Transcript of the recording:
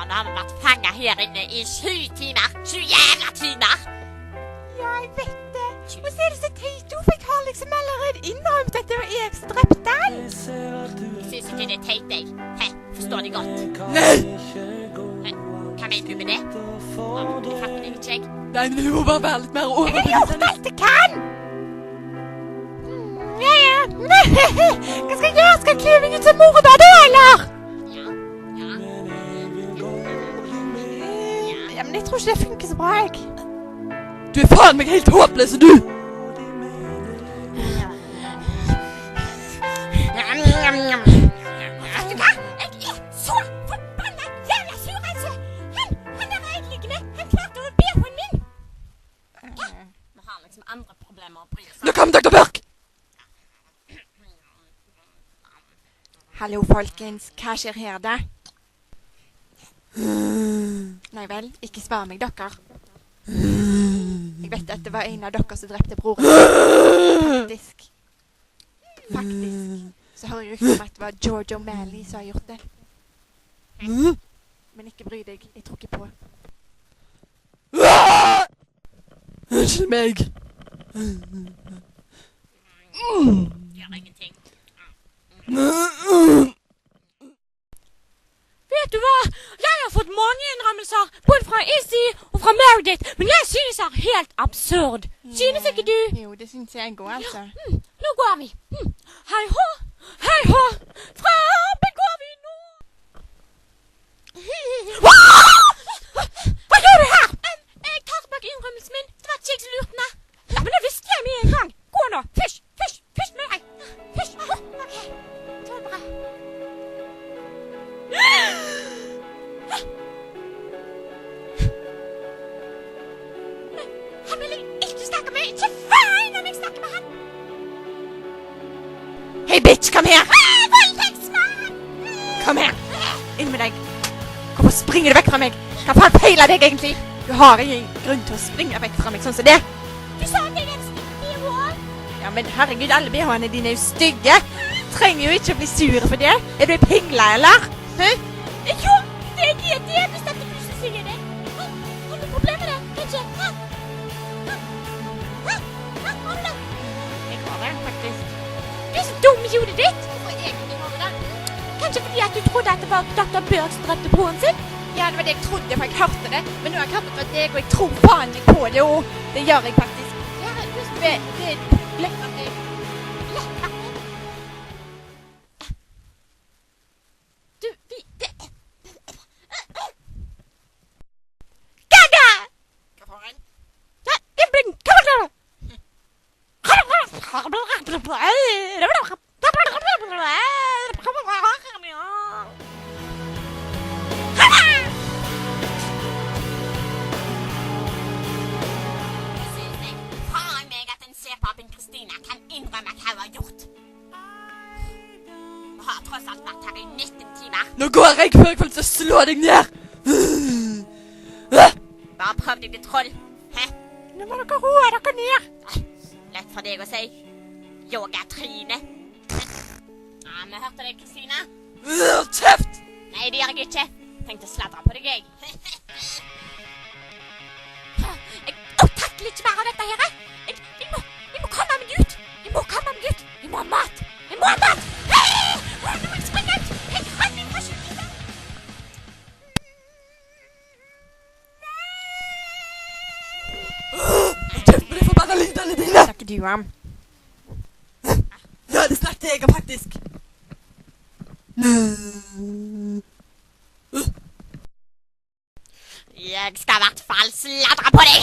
Nå har vi vært fanget her inne i 7 timer. 7 jævla timer. Ja, jeg vet det. Og så er det så teit, for jeg har liksom allerede innrømt at det var jeg som drepte han. Jeg synes ikke det er teit, jeg. Hæ, forstår det godt. Nei! Hæ, hva mener du med det? Det fatter jeg ikke, jeg. Nei, men du må bare være litt mer Jeg har overbevisende. gjort alt jeg kan! Ja, ja. Hva skal jeg gjøre? Skal jeg kle meg ut som mora da, eller? Ja, ja. Ja, men jeg tror ikke det funker så bra, jeg. Du er faen meg helt håpløs, du! Vet du hva? Jeg er så forbannet jævla sur, altså! Han er egentlig han klarte å be hånden min! Ja, vi har liksom andre problemer å bry oss Nå kom Dr. Burke! Hallo, folkens. Hva skjer her, da? Nei vel, ikke svar meg, dere. Jeg vet at det var en av dere som drepte broren. Faktisk. Så hører jeg rykter om at det var George O'Malley som har gjort det. Men ikke bry deg, jeg tror ikke på. Unnskyld meg. Gjør ingenting. Vet du hva? Jeg har fått mange innrømmelser, både fra Izzy og fra Meredith, men jeg synes det er helt absurd. Synes ikke du? Jo, det synes jeg går, altså. Nå går vi. Hei hå, fra arbeid går vi nå. Hva gjør du her? Jeg tar tilbake innrømmelsen min. Det var ikke jeg som lurte meg. Ja, men det visste jeg med en gang. Gå nå, fysj med deg. Fysj. Ok, det var bra. Han vil jeg ikke snakke med. Ikke faen om jeg snakker med han. Hei, bitch, kom her! Voldtektsmann! Kom her! Inn med deg. Hvorfor springer du vekk fra meg? Hva faen feiler deg egentlig? Du har ingen grunn til å springe vekk fra meg sånn som det. Du sa at jeg er en stygg BH. Ja, men herregud, alle BH-ene dine er jo stygge. Trenger jo ikke å bli sur for det. Er du pingla, eller? Hæ? Jo, det er det hvis dette plutselig sier det. Har du problemer med det? Kanskje? Har du det? Jeg har det, faktisk. Du er så dum i hodet ditt. Hvorfor egentlig har du det? Kanskje fordi at du trodde at det var Dr. Burke som drepte broren sin? Ja, det var det jeg trodde, for jeg hørte det. Men nå har jeg hørt det fra deg, og jeg tror faen ikke på det, og det gjør jeg faktisk. Ja, du er Det er lett at jeg... Du, vi... Gaga! Hva får han? Ja, jeg blir... Hva var det? Synes jeg faen meg at en C-papen Kristina kan innrømme hva hun har gjort. Vi har tross alt vært her i 19 timer. Nå går jeg før jeg får lyst til å slå deg ned. Bare prøv deg til troll. Hæ? Nå må dere roe dere ned. Lett for deg å si. Yoga-tryne. Ja, vi hørte deg, Kristina. Kjeft! Nei, det gjør jeg ikke. Tenkte å sladre på deg, jeg. Jeg takler ikke mer av dette her. Jeg må komme meg ut. Jeg må komme meg ut. Jeg må ha mat. Jeg må ha mat. Nå må jeg springe ut. Jeg kan ikke skyte. Kjeft på de forbanna lydene dine! Snakker du om? Ja, det snakket jeg om, faktisk. Jeg skal i hvert fall sladre på deg.